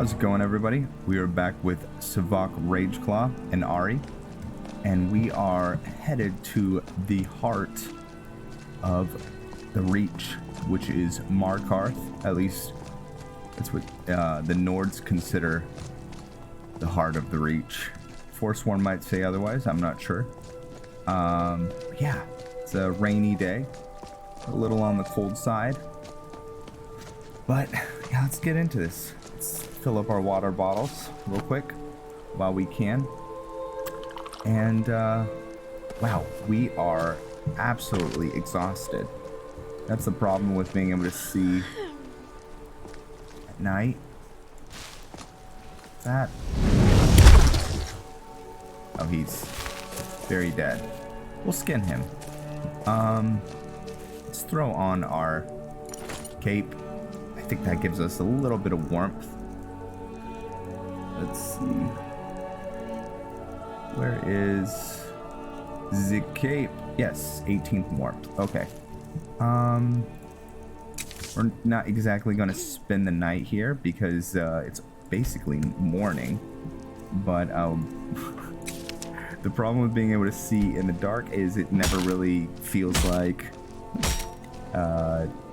How's it going, everybody? We are back with Savok Rageclaw and Ari, and we are headed to the heart of the Reach, which is Markarth. At least that's what the Nords consider the heart of the Reach. Forsworn might say otherwise, I'm not sure. Yeah, it's a rainy day, a little on the cold side, but yeah, let's get into this. Let's fill up our water bottles real quick while we can. And wow, we are absolutely exhausted. That's the problem with being able to see at night. That, oh, he's very dead. We'll skin him. Let's throw on our cape. I think that gives us a little bit of warmth. Let's see. Where is the cape? Yes, 18th warmth. Okay. We're not exactly going to spend the night here because it's basically morning. But the problem with being able to see in the dark is it never really feels like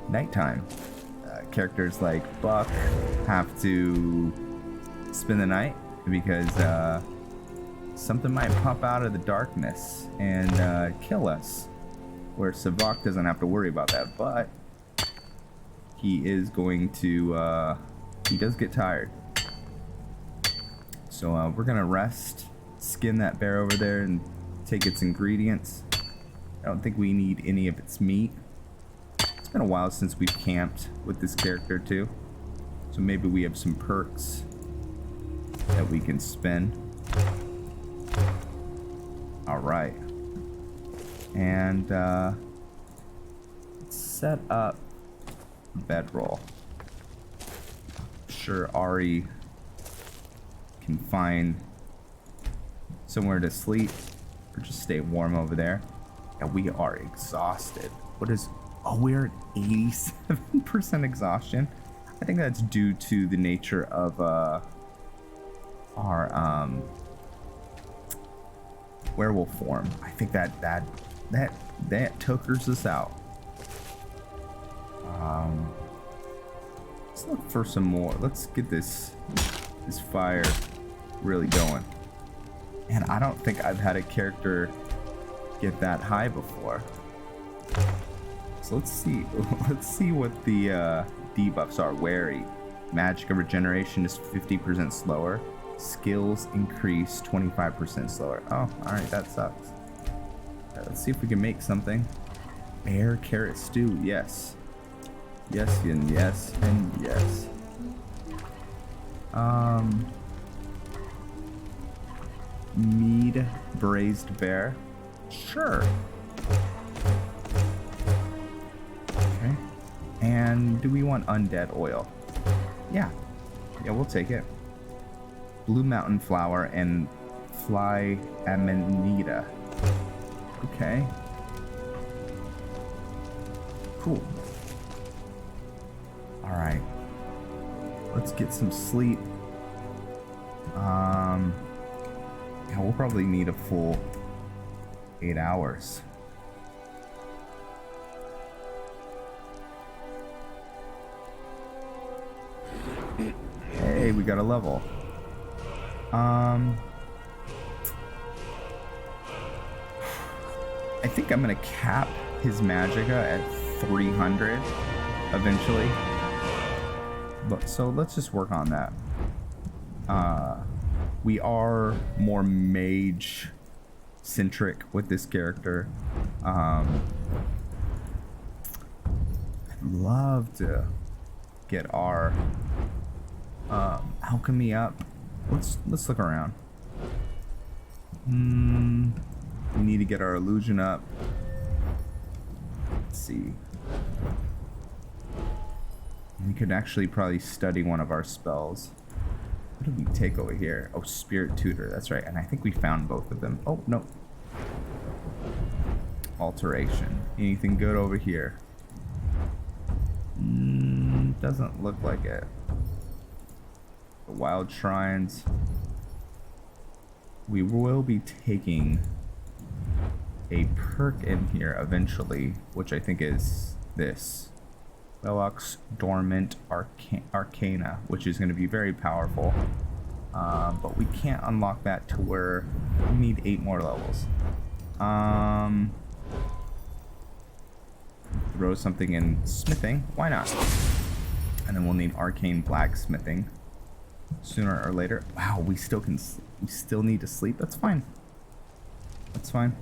nighttime. Characters like Buck have to spend the night because something might pop out of the darkness and kill us, where Savok doesn't have to worry about that, but he is going to he does get tired. So we're gonna rest, skin that bear over there and take its ingredients. I don't think we need any of its meat. It's been a while since we've camped with this character too, so maybe we have some perks that we can spin. All right, and let's set up a bedroll. I'm sure Ari can find somewhere to sleep or just stay warm over there. And we are exhausted. What is... Oh, we're at 87% exhaustion. I think that's due to the nature of our werewolf form. I think that tokers us out. Let's look for some more. Let's get this fire really going. And I don't think I've had a character get that high before. So let's see what the debuffs are. Wary. Magic of regeneration is 50% slower. Skills increase 25% slower. Oh, alright, that sucks. Let's see if we can make something. Bear carrot stew, yes. Yes and yes and yes. Mead braised bear. Sure. Okay. And do we want undead oil? Yeah. Yeah, we'll take it. Blue mountain flower and fly amanita. Okay. Cool. All right. Let's get some sleep. Yeah, we'll probably need a full 8 hours. Hey, we got a level. I think I'm gonna cap his magicka at 300 eventually. But so let's just work on that. We are more mage centric with this character. I'd love to get our alchemy up. Let's look around. We need to get our illusion up. Let's see. We could actually probably study one of our spells. What did we take over here? Oh, Spirit Tutor, that's right. And I think we found both of them. Oh, no. Alteration. Anything good over here? Doesn't look like it. The wild shrines. We will be taking a perk in here eventually, which I think is this. Velox Dormant Arcana, which is going to be very powerful. But we can't unlock that till we need 8 more levels. Throw something in smithing. Why not? And then we'll need arcane blacksmithing sooner or later. Wow, we still need to sleep. That's fine. That's fine.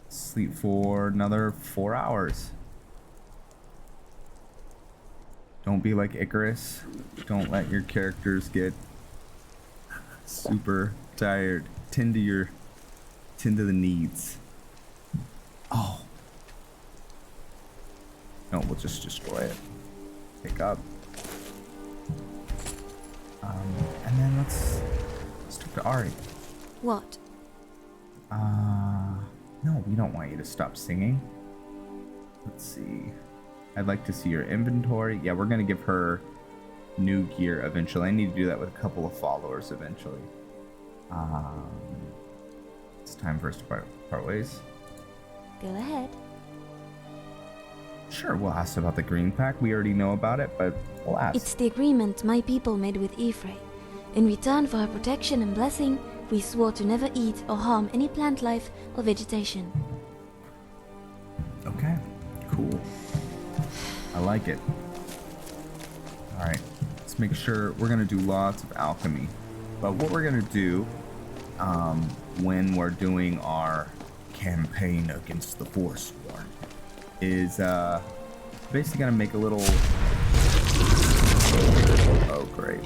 Sleep for another 4 hours. Don't be like Icarus. Don't let your characters get super tired. Tend to the needs. Oh. No, we'll just destroy it. Pick up. And then let's talk to Ari. What? No, we don't want you to stop singing. Let's see. I'd like to see your inventory. Yeah, we're gonna give her new gear eventually. I need to do that with a couple of followers eventually. It's time for us to part ways. Go ahead. Sure, we'll ask about the green pack. We already know about it, but we'll ask. It's the agreement my people made with Ephraim. In return for her protection and blessing, we swore to never eat or harm any plant life or vegetation. Okay, cool. I like it. Alright, let's make sure we're going to do lots of alchemy. But what we're going to do when we're doing our campaign against the forsworn is basically going to make a little... Oh, great.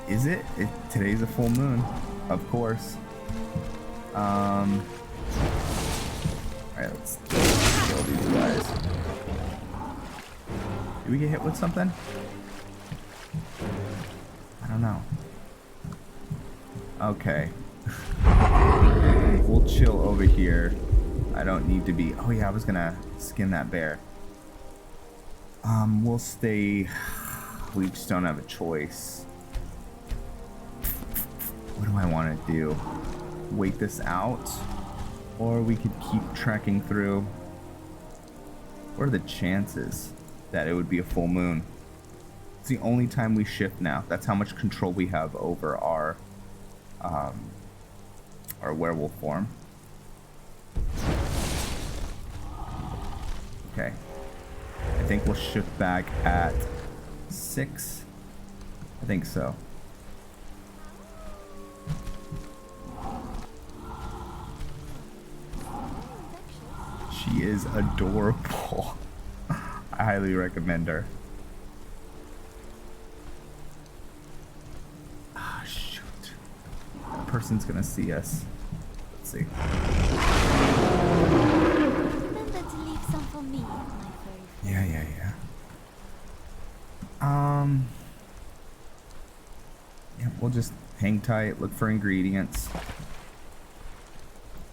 Is it? Today's a full moon, of course. Alright, let's kill these guys. Do we get hit with something? I don't know. Okay. We'll chill over here. I don't need to be... Oh yeah, I was gonna skin that bear. We'll stay... We just don't have a choice. What do I want to do? Wait this out? Or we could keep trekking through? What are the chances that it would be a full moon? It's the only time we shift now. That's how much control we have over our werewolf form. Okay. I think we'll shift back at 6. I think so. She is adorable. I highly recommend her. Ah, shoot. That person's gonna see us. Let's see. Remember to leave some for me, my furry. Yeah. Yeah, we'll just hang tight, look for ingredients.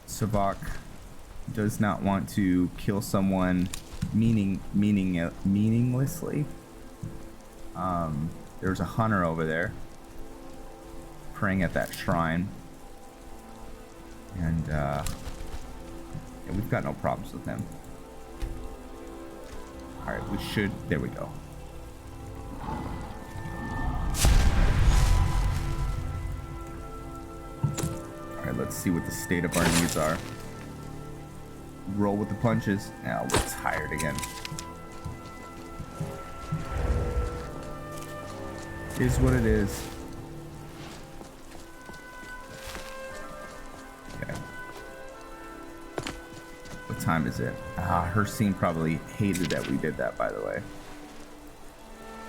Savok does not want to kill someone meaninglessly. There's a hunter over there praying at that shrine, and yeah, we've got no problems with him. All right, we should. There we go. All right, let's see what the state of our needs are. Roll with the punches. Now we're tired again. Is what it is. Okay. What time is it? Hircine probably hated that we did that, by the way.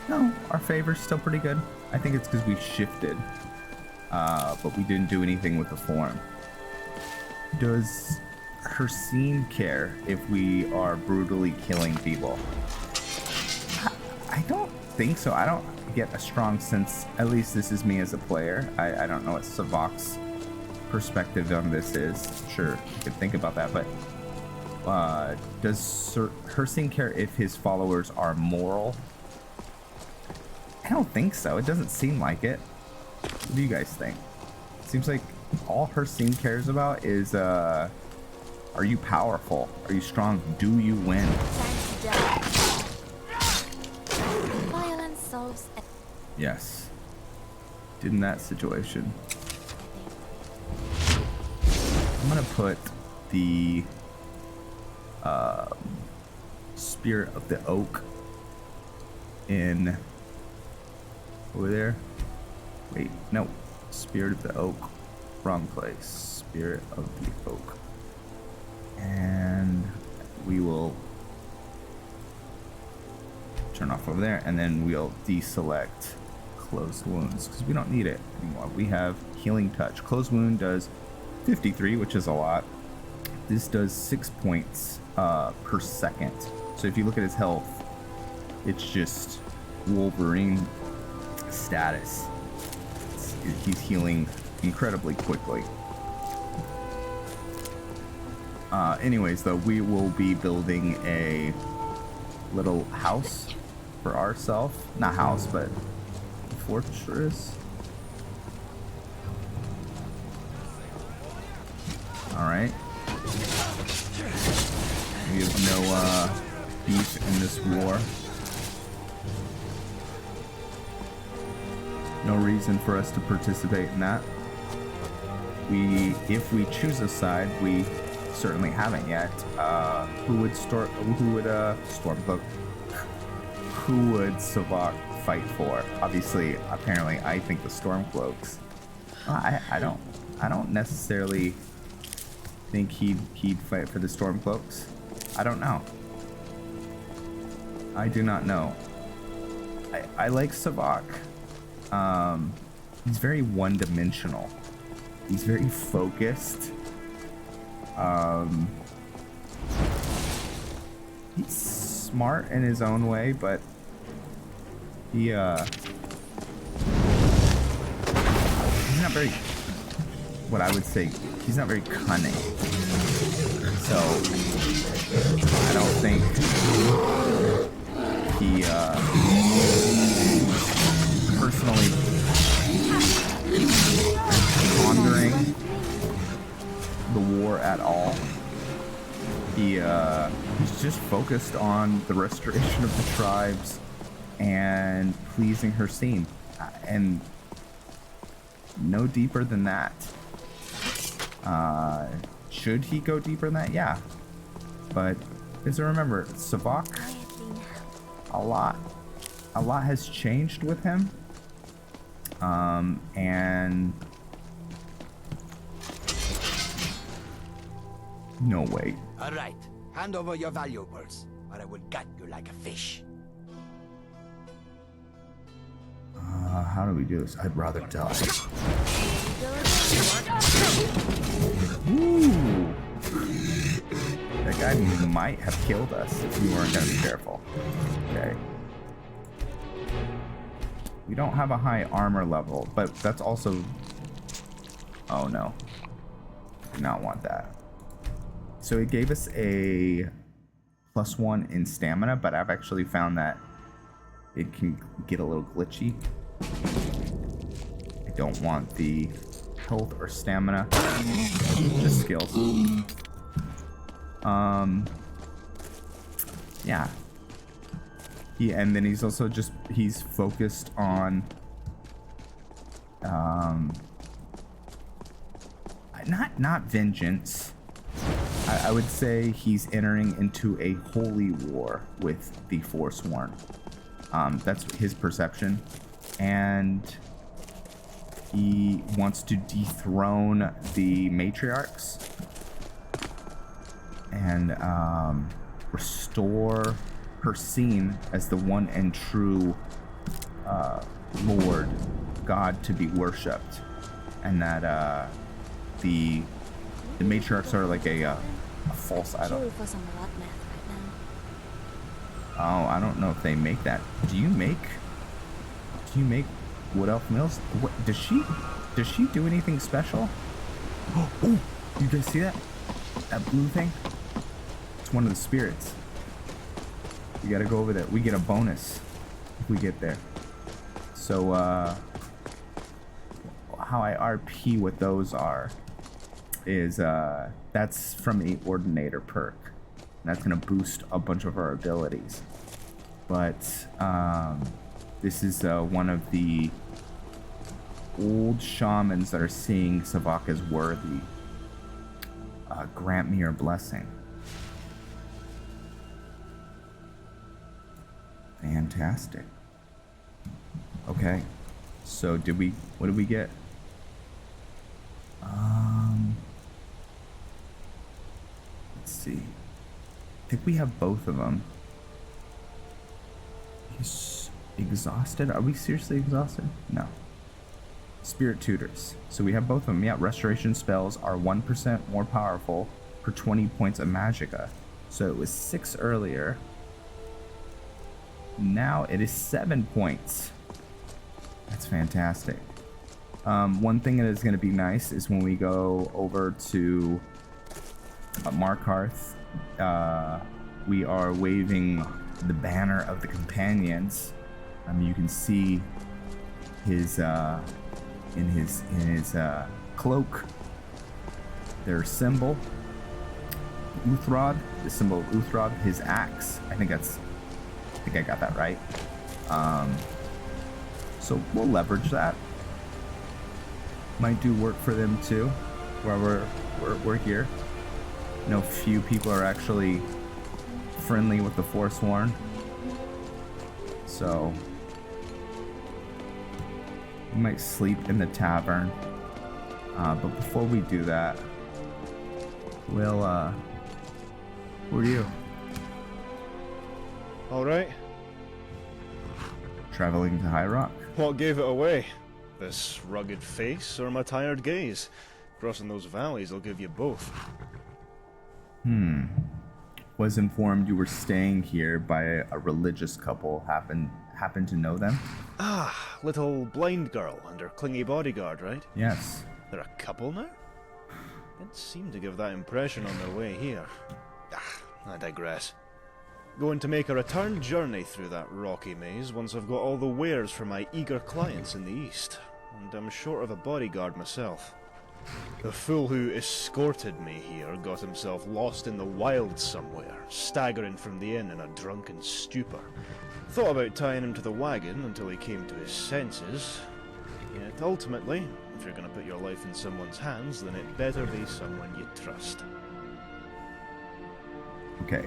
No, our favor's still pretty good. I think it's because we shifted. But we didn't do anything with the form. Does Hircine care if we are brutally killing people? I don't think so. I get a strong sense, at least this is me as a player. I don't know what Savok's perspective on this is. Sure, you could think about that, but does Hircine care if his followers are moral? I don't think so. It doesn't seem like it. What do you guys think? Seems like all Hircine cares about is, are you powerful? Are you strong? Do you win? Violence solves. Yes. In that situation. I'm gonna put the Spirit of the Oak in over there. Wait, no. Spirit of the Oak. Wrong place. Spirit of the Oak. And we will turn off over there, and then we'll deselect Closed Wounds because we don't need it anymore. We have Healing Touch. Closed Wound does 53, which is a lot. This does 6 points per second. So if you look at his health, it's just Wolverine status. He's healing incredibly quickly. Anyways, though, we will be building a little house for ourselves. Not house, but fortress. Alright. We have no beef in this war. No reason for us to participate in that. If we choose a side, we certainly haven't yet. Who would Stormcloak? Who would Savok fight for? Obviously, apparently, I think the Stormcloaks. I don't necessarily think he'd fight for the Stormcloaks. I don't know. I do not know. I like Savok. He's very one-dimensional. He's very focused. He's smart in his own way, but he's not very, what I would say, he's not very cunning. So I don't think he personally pondering the war at all. He's just focused on the restoration of the tribes and pleasing Hircine, and no deeper than that. Should he go deeper than that? Yeah, but as I remember, Savok, a lot has changed with him, and no way. All right, hand over your valuables, or I will gut you like a fish. How do we do this? I'd rather die. Ooh. That guy might have killed us if we weren't gonna be careful. Okay. We don't have a high armor level, but that's also... Oh no. Do not want that. So it gave us a +1 in stamina, but I've actually found that it can get a little glitchy. I don't want the health or stamina, just skills. Yeah. And then he's also he's focused on not vengeance. I would say he's entering into a holy war with the forsworn. That's his perception, and he wants to dethrone the matriarchs and restore Hircine as the one and true Lord God to be worshipped, and that the matriarchs are like a false idol. For some blood math right now. Oh, I don't know if they make that. Do you make Do you make wood elf mills? What does she do anything special? Oh, you guys see that? That blue thing? It's one of the spirits. We gotta go over there. We get a bonus if we get there. So how I RP what those are is that's from a Ordinator perk. That's gonna boost a bunch of our abilities. But this is one of the old shamans that are seeing Savok as worthy. Grant me your blessing. Fantastic. Okay. So what did we get? Let's see. I think we have both of them. He's exhausted. Are we seriously exhausted? No. Spirit tutors. So we have both of them. Yeah, restoration spells are 1% more powerful for 20 points of magicka. So it was 6 earlier. Now it is 7 points. That's fantastic. One thing that is going to be nice is when we go over to Markarth, we are waving the banner of the companions. You can see his in his cloak, their symbol, Uthrod, the symbol of Uthrod, his axe. I think I got that right. So we'll leverage that. Might do work for them too, while we're here. No few people are actually friendly with the forsworn. So we might sleep in the tavern. But before we do that, we'll who are you? All right. Traveling to High Rock? What gave it away? This rugged face or my tired gaze? Crossing those valleys will give you both. Was informed you were staying here by a religious couple. Happen to know them? Ah, little blind girl and her clingy bodyguard, right? Yes. They're a couple now? Didn't seem to give that impression on their way here. I digress. Going to make a return journey through that rocky maze once I've got all the wares for my eager clients in the east. And I'm short of a bodyguard myself. The fool who escorted me here got himself lost in the wilds somewhere, staggering from the inn in a drunken stupor. Thought about tying him to the wagon until he came to his senses. Yet ultimately, if you're gonna put your life in someone's hands, then it better be someone you trust. Okay.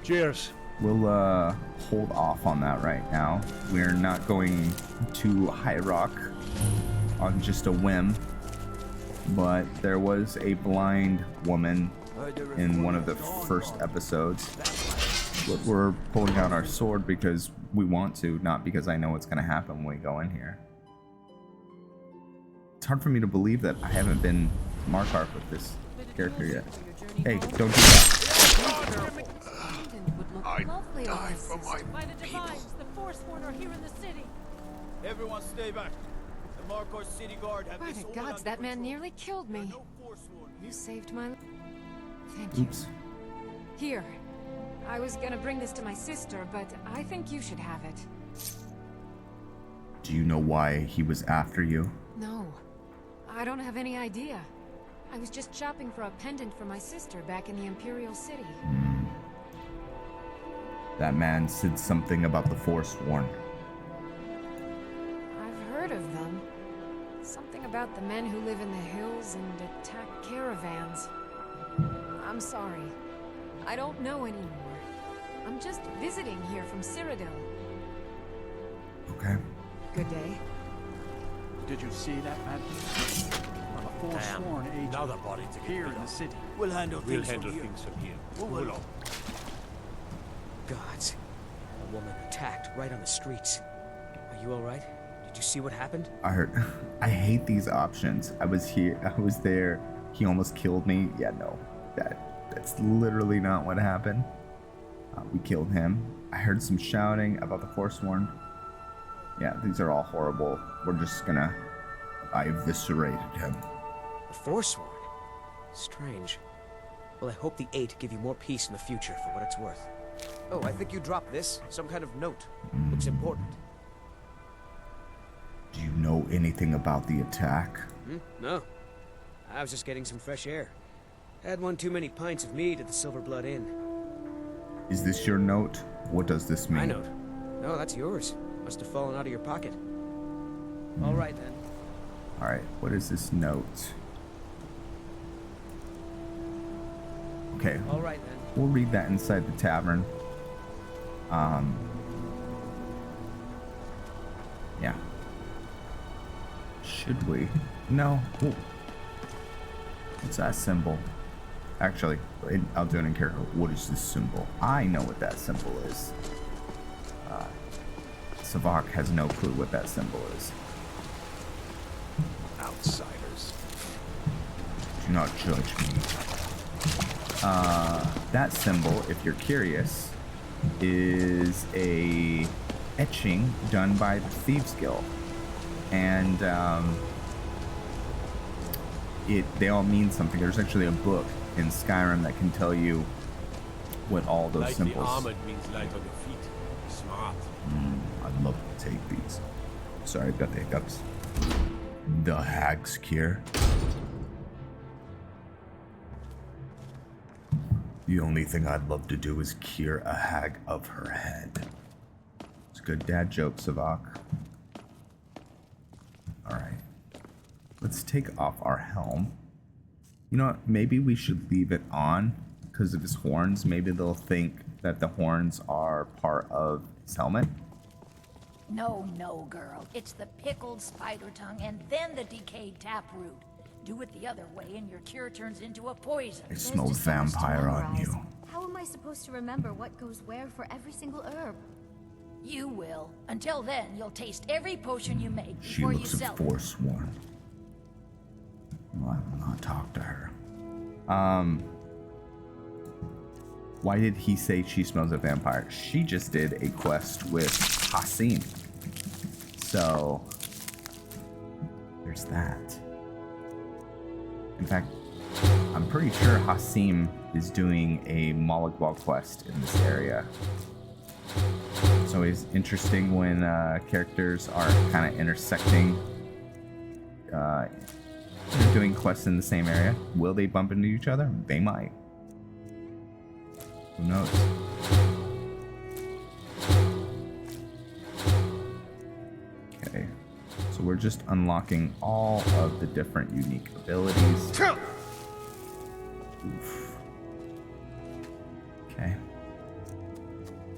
Cheers! We'll hold off on that right now. We're not going to High Rock on just a whim. But there was a blind woman in one of the first episodes. We're pulling out our sword because we want to, not because I know what's going to happen when we go in here. It's hard for me to believe that I haven't been Markarth with this character yet. Hey, don't do that. I die for my By the people. divines, the forsworn are here in the city. Everyone stay back. The Markarth city guard have By this the all gods, under that man control. nearly killed There are me. no forsworn You here. saved my life. Thank you. Oops. Here. I was gonna bring this to my sister, but I think you should have it. Do you know why he was after you? No. I don't have any idea. I was just shopping for a pendant for my sister back in the Imperial City. That man said something about the forsworn. I've heard of them. Something about the men who live in the hills and attack caravans. I'm sorry. I don't know anymore. I'm just visiting here from Cyrodiil. Okay. Good day. Did you see that, man? I'm a forsworn agent Another body to get here rid in the of. city. We'll handle We'll things handle from here. things from here. Move Move along. along. Gods. A woman attacked right on the streets. Are you alright? Did you see what happened? I hate these options. I was there. He almost killed me. Yeah, no. That's literally not what happened. We killed him. I heard some shouting about the forsworn. Yeah, these are all horrible. We're just gonna... I eviscerated him. A forsworn? Strange. Well, I hope the 8 give you more peace in the future for what it's worth. Oh, I think you dropped this. Some kind of note. Looks important. Do you know anything about the attack? No. I was just getting some fresh air. Had one too many pints of mead at the Silver Blood Inn. Is this your note? What does this mean? My note? No, that's yours. Must have fallen out of your pocket. All right, then. All right, what is this note? Okay. All right, then. We'll read that inside the tavern. Yeah. Should we? No. Ooh. What's that symbol? Actually, I'll do it in character. What is this symbol? I know what that symbol is. Savok has no clue what that symbol is. Outsiders. Do not judge me. That symbol, if you're curious, is a etching done by the Thieves Guild. And they all mean something. There's actually a book in Skyrim that can tell you what all those symbols. Armored means light on the feet. Smart. I'd love to take these. Sorry, I've got the hiccups. The hag's cure. The only thing I'd love to do is cure a hag of her head. It's a good dad joke, Savok. Alright. Let's take off our helm. You know what? Maybe we should leave it on because of his horns. Maybe they'll think that the horns are part of his helmet. No, girl. It's the pickled spider tongue and then the decayed taproot. Do it the other way and your cure turns into a poison. I smell vampire on you. How am I supposed to remember what goes where for every single herb? You will. Until then, you'll taste every potion you make She before you looks sell it. forsworn. Well, I will not talk to her. Why did he say she smells of vampire? She just did a quest with Hircine. So, there's that. In fact, I'm pretty sure Hircine is doing a Molagwal quest in this area. It's always interesting when characters are kind of intersecting, doing quests in the same area. Will they bump into each other? They might. Who knows? Okay, so we're just unlocking all of the different unique abilities. Oof. Okay.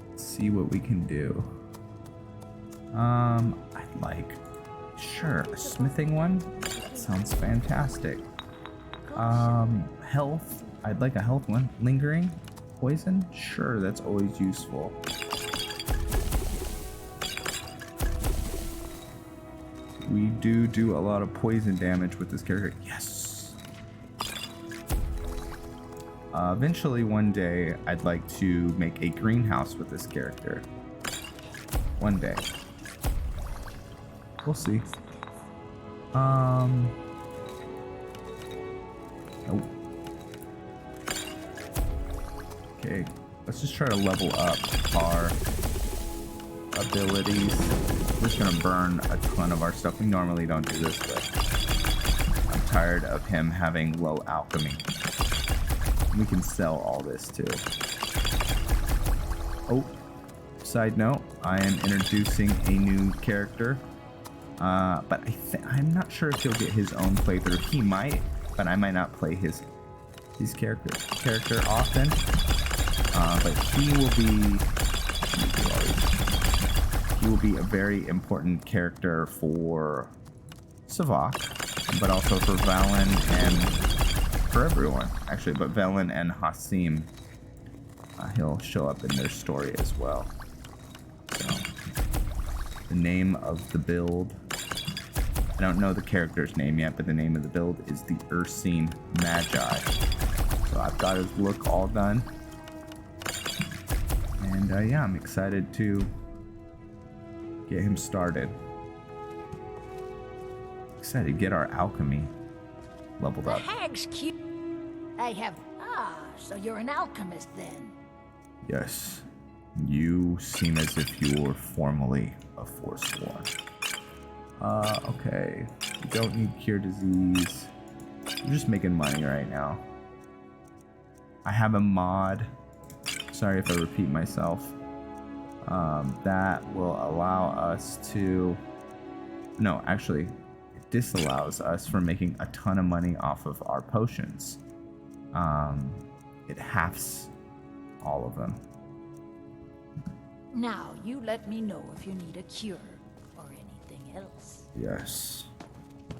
Let's see what we can do. I'd like, sure, a smithing one. That sounds fantastic. Health. I'd like a health one. Lingering. Poison? Sure, that's always useful. We do a lot of poison damage with this character. Yes! Eventually, one day, I'd like to make a greenhouse with this character. One day. We'll see. Nope. Okay, let's just try to level up our abilities. We're just gonna burn a ton of our stuff. We normally don't do this, but I'm tired of him having low alchemy. We can sell all this too. Oh, side note, I am introducing a new character, but I'm not sure if he'll get his own playthrough. He might, but I might not play his character often. But he will be a very important character for Savok, but also for Valen and for everyone, actually. But Valen and Hircine, he'll show up in their story as well. So, the name of the build, I don't know the character's name yet, but the name of the build is the Hircine Magi. So I've got his look all done. And yeah, I'm excited to get him started. Excited to get our alchemy leveled The up. hag's cute. I have. So you're an alchemist then? Yes. You seem as if you were formerly a forsworn. Okay. You don't need cure disease. You're just making money right now. I have a mod. Sorry if I repeat myself. That will allow us to... No, actually, it disallows us from making a ton of money off of our potions. It halves all of them. Now, you let me know if you need a cure or anything else. Yes.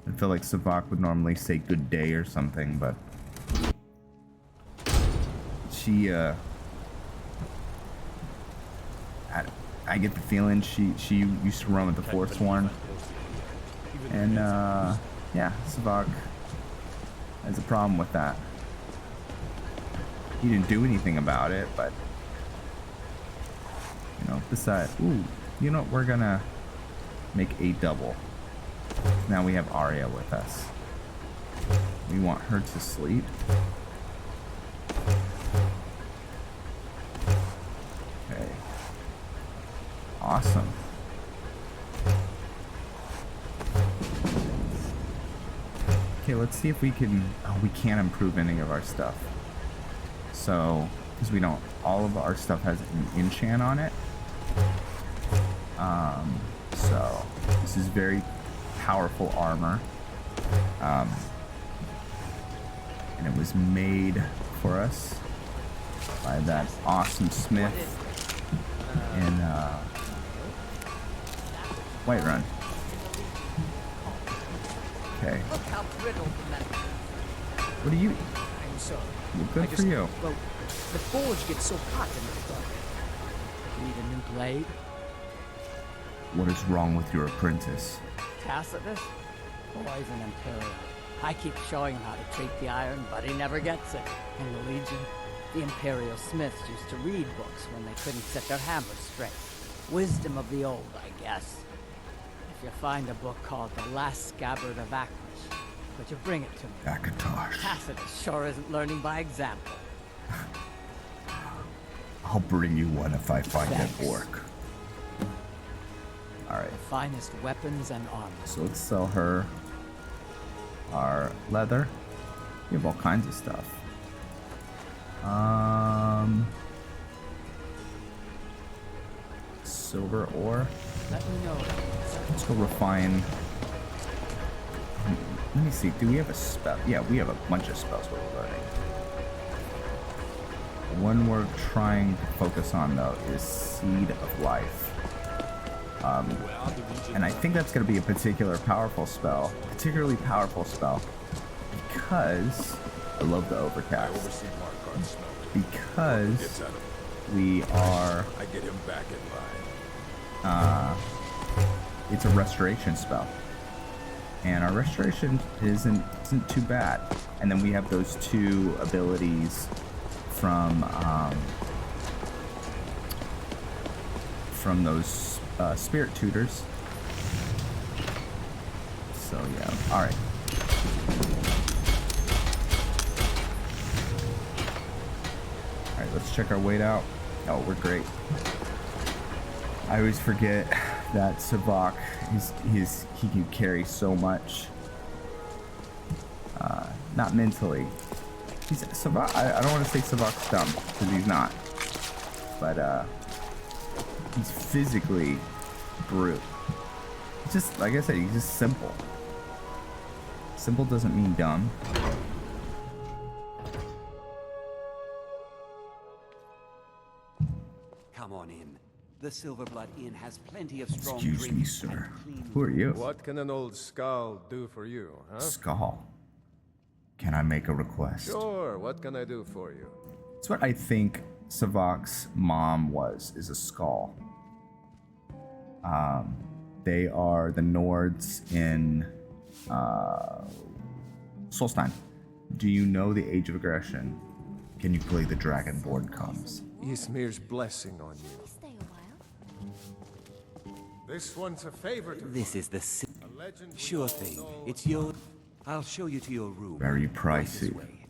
I feel like Savok would normally say good day or something, but... She, I get the feeling she used to run with the forsworn. And, yeah, Savok has a problem with that. He didn't do anything about it, but... You know, besides... Ooh, you know, we're gonna make a double. Now we have Arya with us. We want her to sleep. Okay. Awesome. Okay, let's see if we can... Oh, we can't improve any of our stuff. So, because we don't... All of our stuff has an enchant on it. So, this is very powerful armor. And it was made for us by that awesome smith in Whiterun. Okay. What are you? I'm sorry. Good for you. Well, the forge gets so hot in the dark. Need a new blade? What is wrong with your apprentice? Tacitus? Boy's an Imperial. I keep showing him how to treat the iron, but he never gets it. In the Legion, the Imperial smiths used to read books when they couldn't set their hammers straight. Wisdom of the old, I guess. If you find a book called The Last Scabbard of Akatosh, could you bring it to me? Akatosh. Tacitus sure isn't learning by example. I'll bring you one if I find Thanks. an orc. Alright. The finest weapons and armor. So let's sell her our leather. We have all kinds of stuff. Silver ore. Let me know. Let's go refine. Let me see. Do we have a spell? Yeah, we have a bunch of spells we're learning. One we're trying to focus on though is Seed of Life. And I think that's going to be a particularly powerful spell, because I love the overcast. Because we are. I get him back in line. It's a restoration spell, and our restoration isn't too bad. And then we have those two abilities from those spirit tutors. So yeah, all right. All right, let's check our weight out. Oh, we're great. I always forget that Savok, he can carry so much. Not mentally. Savok. I don't want to say Savok's dumb because he's not, but he's physically brute. It's just like I said, he's just simple. Simple doesn't mean dumb. Come on in. The Silverblood Inn has plenty of strong Excuse me, sir. Who are you? What can an old skull do for you, huh? Skull. Can I make a request? Sure, what can I do for you? That's what I think Savok's mom is a skull. They are the Nords in Solstein. Do you know the Age of Aggression? Can you play the Dragonborn comes? Ysmir's blessing on you. This one's a favor to This is the sure thing. It's your. I'll show you to your room. Very Right this pricey. way.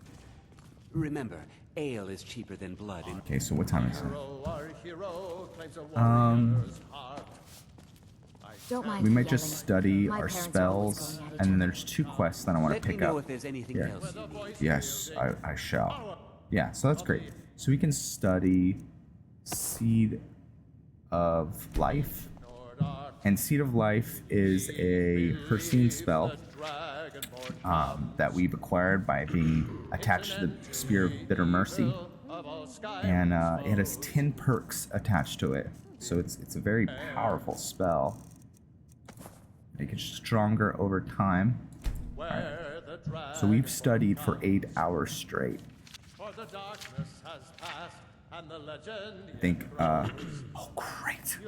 Remember, ale is cheaper than blood. Okay, so what time is it? Don't mind We me might just yelling. study My our parents are always spells, going at and then there's 2 quests that I want to Let me pick know up. if there's anything Here. else you need. Yes, I shall. Yeah, so that's great. So we can study Seed of Life. And Seed of Life is a Hircine spell that we've acquired by being attached to the Spear of Bitter Mercy. And it has 10 perks attached to it. So it's a very powerful spell. Make it stronger over time. Right. So we've studied for 8 hours straight. I think, oh great.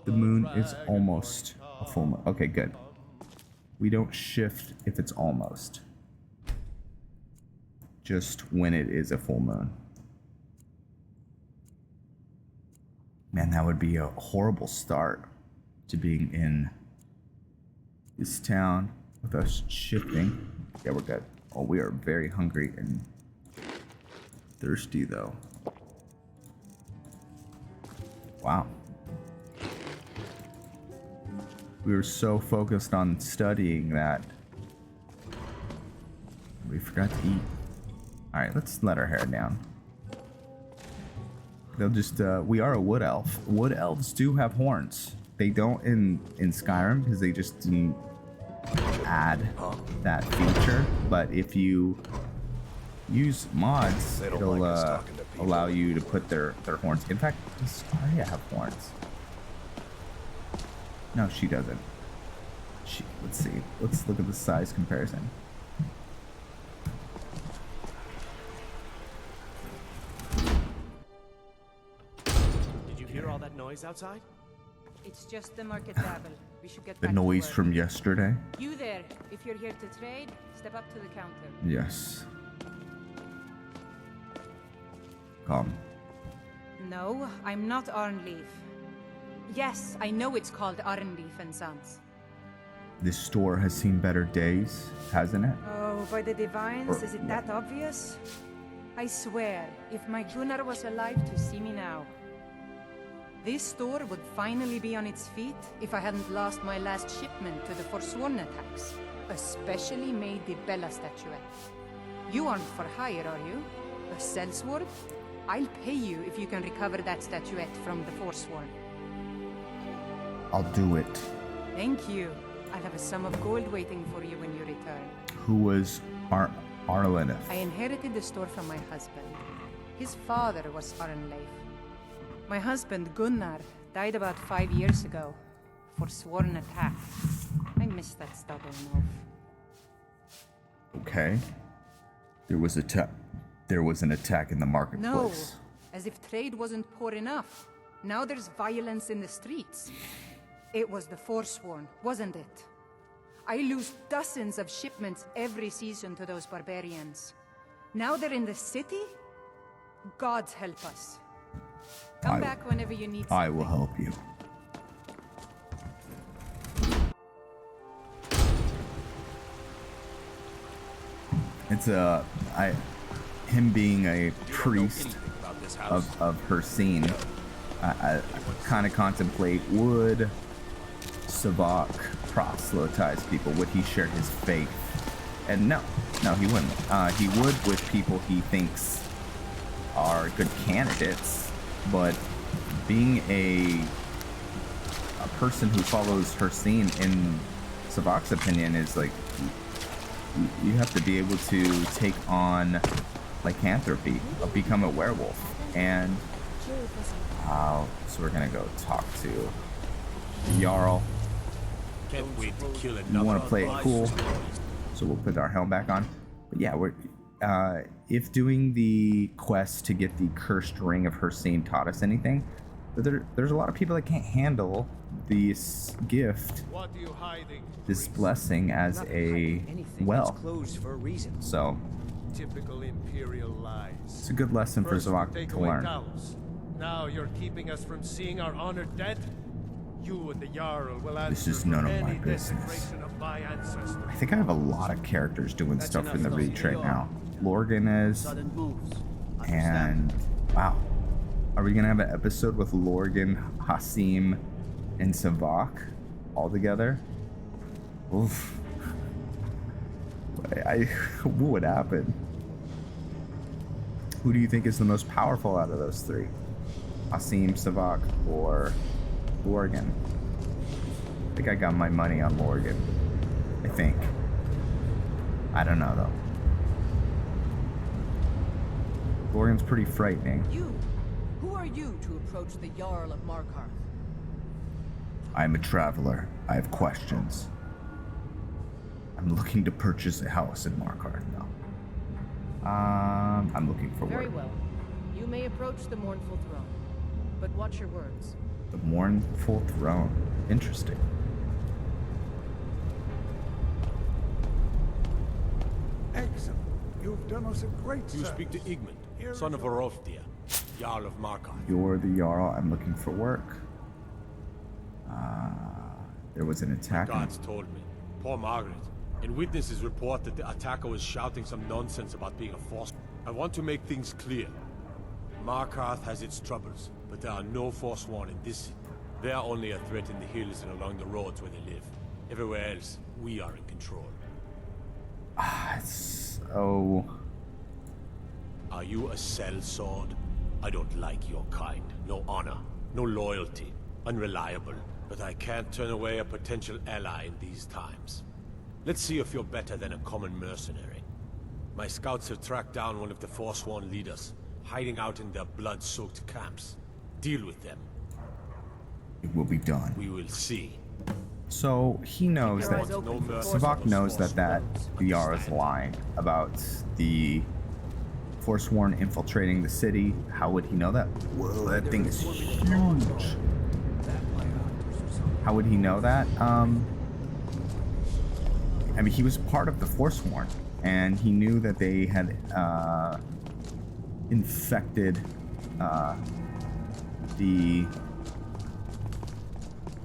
The moon is almost a full moon. Okay, good. We don't shift if it's almost. Just when it is a full moon. Man, that would be a horrible start to being in this town with us shifting. Yeah, we're good. Oh, we are very hungry and thirsty, though. Wow. We were so focused on studying that we forgot to eat. Alright, let's let our hair down. They'll just, we are a wood elf. Wood elves do have horns. They don't in Skyrim because they just didn't add that feature. But if you use mods, it'll allow you to put their horns. In fact, does Arya have horns? No, she doesn't. Let's see. Let's look at the size comparison. Did you hear all that noise outside? It's just the market babble. We should get The back to noise work. from yesterday? You there, if you're here to trade, step up to the counter. Yes. Come. No, I'm not Arnleaf. Yes, I know it's called Arnleaf and Sons. This store has seen better days, hasn't it? Oh, by the divines, is it that obvious? I swear, if my Gunnar was alive to see me now. This store would finally be on its feet if I hadn't lost my last shipment to the forsworn attacks. A specially made Bella statuette. You aren't for hire, are you? A sellsword? I'll pay you if you can recover that statuette from the forsworn. I'll do it. Thank you. I'll have a sum of gold waiting for you when you return. Who was Arleneth? I inherited the store from my husband. His father was Arnleif. My husband, Gunnar, died about 5 years ago. Forsworn attack. I miss that stubborn oaf. Okay. There was an attack in the marketplace. No, as if trade wasn't poor enough. Now there's violence in the streets. It was the forsworn, wasn't it? I lose dozens of shipments every season to those barbarians. Now they're in the city? God help us. Come back whenever you need something. I will help you. It's him being a priest of Hircine. I kind of contemplate, would Savok proselytize people? Would he share his faith? And no, he wouldn't. He would with people he thinks are good candidates, but being a person who follows Hircine, in Savok's opinion, is like, you have to be able to take on lycanthropy, become a werewolf. And so we're gonna go talk to Jarl. Can't wait to kill We another. want to play it cool, so we'll put our helm back on. But yeah, we're if doing the quest to get the cursed ring of Hircine taught us anything, there's a lot of people that can't handle this gift, this blessing as a well. Closed for a reason. So Typical Imperial lies. it's a good lesson for First, Savok take to away learn. cows. Now you're keeping us from seeing our honored dead? You and the Jarl will This answer is none for of my any business. desecration of my ancestors. I think I have a lot of characters doing stuff in the Reach right now. Lorgan is, and wow, are we gonna have an episode with Lorgan, Hircine, and Savok all together? Oof. What would happen? Who do you think is the most powerful out of those three? Hircine, Savok, or Lorgan? I think I got my money on Lorgan. I think. I don't know though. Lorgan's pretty frightening. You! Who are you to approach the Jarl of Markarth? I'm a traveler. I have questions. I'm looking to purchase a house in Markarth now. I'm looking for Very work. well. You may approach the mournful throne, but watch your words. The mournful throne. Interesting. Excellent. You've done us a great You service. speak to Igmund, son of Orphan, Jarl of Markarth. You're the Jarl. I'm looking for work. There was an attack. Guards told me. Poor Margaret. And witnesses report that the attacker was shouting some nonsense about being a force. I want to make things clear. Markarth has its troubles, but there are no forsworn in this city. They are only a threat in the hills and along the roads where they live. Everywhere else, we are in control. So... Are you a sellsword? I don't like your kind. No honor, no loyalty, unreliable. But I can't turn away a potential ally in these times. Let's see if you're better than a common mercenary. My scouts have tracked down one of the forsworn leaders, hiding out in their blood-soaked camps. Deal with them. It will be done. We will see. So he knows that Savok knows that the Jarl is lying about the forsworn infiltrating the city. How would he know that? Whoa, that thing is huge. How would he know that? I mean, he was part of the forsworn, and he knew that they had infected the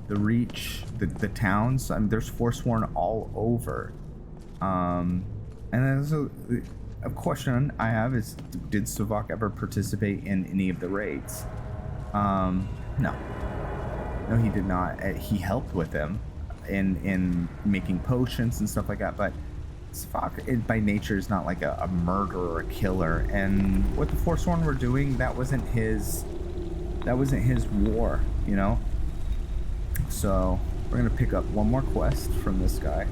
Reach, the towns. I mean, there's forsworn all over. And then so a question I have is, did Savok ever participate in any of the raids? No. No, he did not. He helped with them in making potions and stuff like that, but Savok by nature is not like a murderer or a killer, and what the forsworn were doing, that wasn't his war, you know. So we're gonna pick up one more quest from this guy.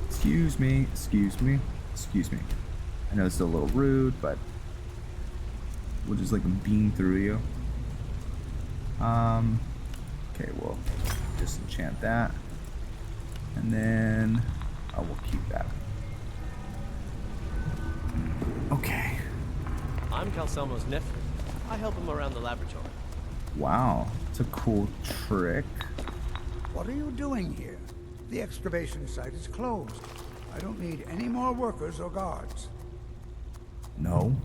Excuse me. I know it's a little rude, but we'll just like beam through you. Okay, we'll disenchant that, and then we'll keep that. Okay. I'm Calcelmo's nephew. I help him around the laboratory. Wow, it's a cool trick. What are you doing here? The excavation site is closed. I don't need any more workers or guards. No.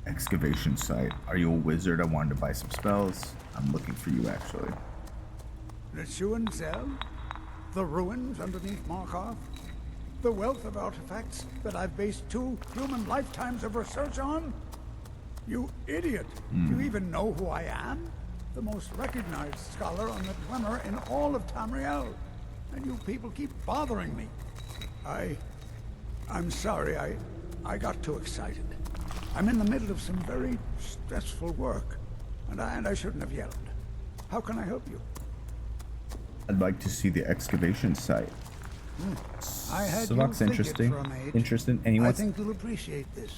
Excavation site. Are you a wizard? I wanted to buy some spells. I'm looking for you, actually. The Cell? The ruins underneath Markarth? The wealth of artifacts that I've based 2 human lifetimes of research on? You idiot! Do you even know who I am? The most recognized scholar on the Dwemer in all of Tamriel. And you people keep bothering me. I'm sorry, I got too excited. I'm in the middle of some very stressful work, and I shouldn't have yelled. How can I help you? I'd like to see the excavation site. I had Savok's you interesting. from age. Interested, and he I wants. think you'll appreciate this.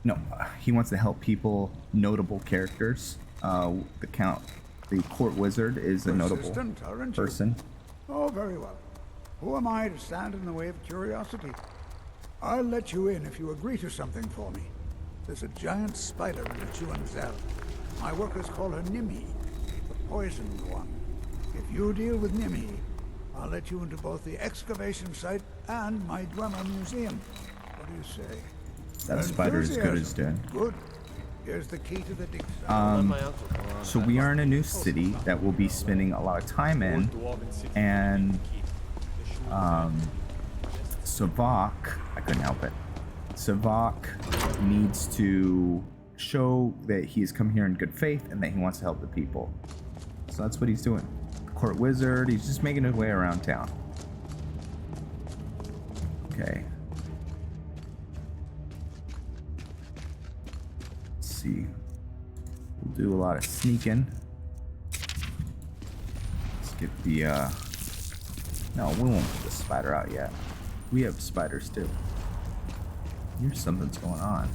No, he wants to help people, notable characters. The court wizard is a notable Persistent, aren't you? person. Oh, very well. Who am I to stand in the way of curiosity? I'll let you in if you agree to something for me. There's a giant spider in the Cell. My workers call her Nimi, the poisoned one. If you deal with Nimi, I'll let you into both the excavation site and my Dwemer museum. What do you say? That spider is good as dead. Good. Here's the key to the dig So we are in a new city that we'll be spending a lot of time in, and Savok, I couldn't help it. Savok needs to show that he has come here in good faith and that he wants to help the people. So that's what he's doing. Court wizard, he's just making his way around town. Okay. Let's see. We'll do a lot of sneaking. Let's get the, no, we won't put the spider out yet. We have spiders too. Here's something's going on.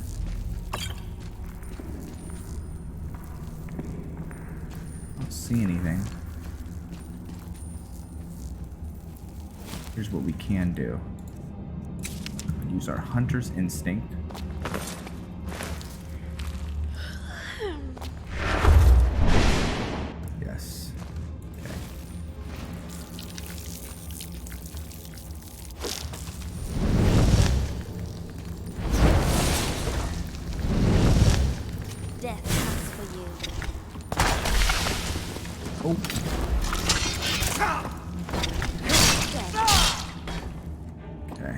I don't see anything. Here's what we can do. Use our hunter's instinct. Yes. Okay. Death comes for you. Oh. Okay.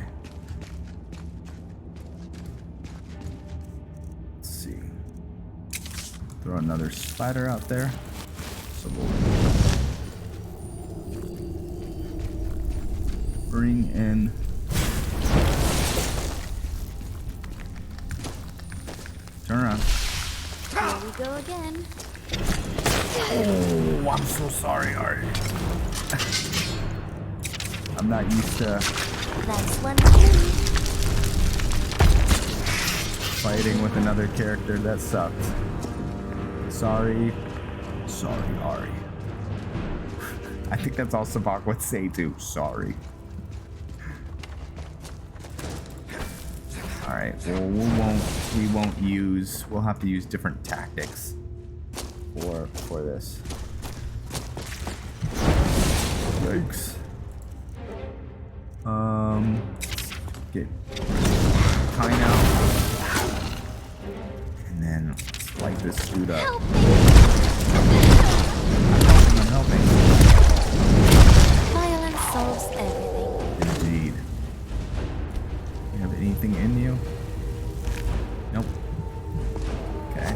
Let's see. Throw another spider out there. So we'll bring in turn around. Here we go again. Oh, I'm so sorry, Art. I'm not used to That's one fighting with another character. That sucked. Sorry. Sorry, Ari. I think that's all Savok would say too. Sorry. Alright, well we'll have to use different tactics for this. Yikes. Get Kine out. And then light this dude up. I'm helping. Violence solves everything. Indeed. You have anything in you? Nope. Okay.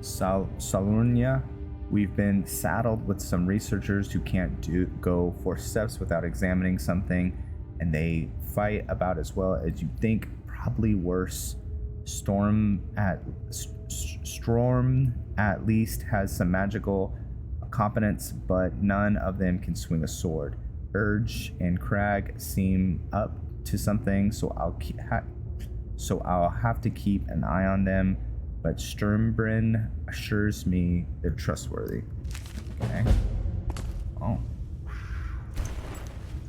Salunia. We've been saddled with some researchers who can't go 4 steps without examining something, and they fight about as well as you think, probably worse. Storm at least has some magical competence, but none of them can swing a sword. Urge and Crag seem up to something, so I'll have to keep an eye on them. But Sturmbrin assures me they're trustworthy. Okay. Oh.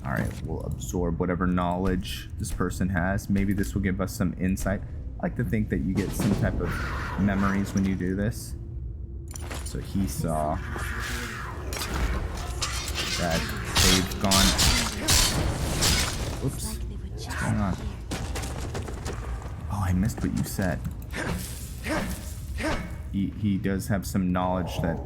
Alright, we'll absorb whatever knowledge this person has. Maybe this will give us some insight. I like to think that you get some type of memories when you do this. So he saw that they've gone... Oops. What's going on? Oh, I missed what you said. He does have some knowledge that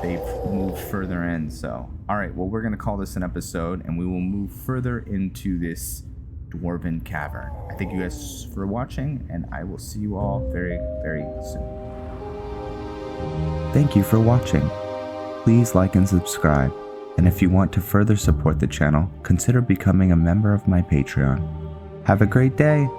they've moved further in. So, all right, well, we're going to call this an episode, and we will move further into this dwarven cavern. I thank you guys for watching, and I will see you all very, very soon. Thank you for watching. Please like and subscribe. And if you want to further support the channel, consider becoming a member of my Patreon. Have a great day.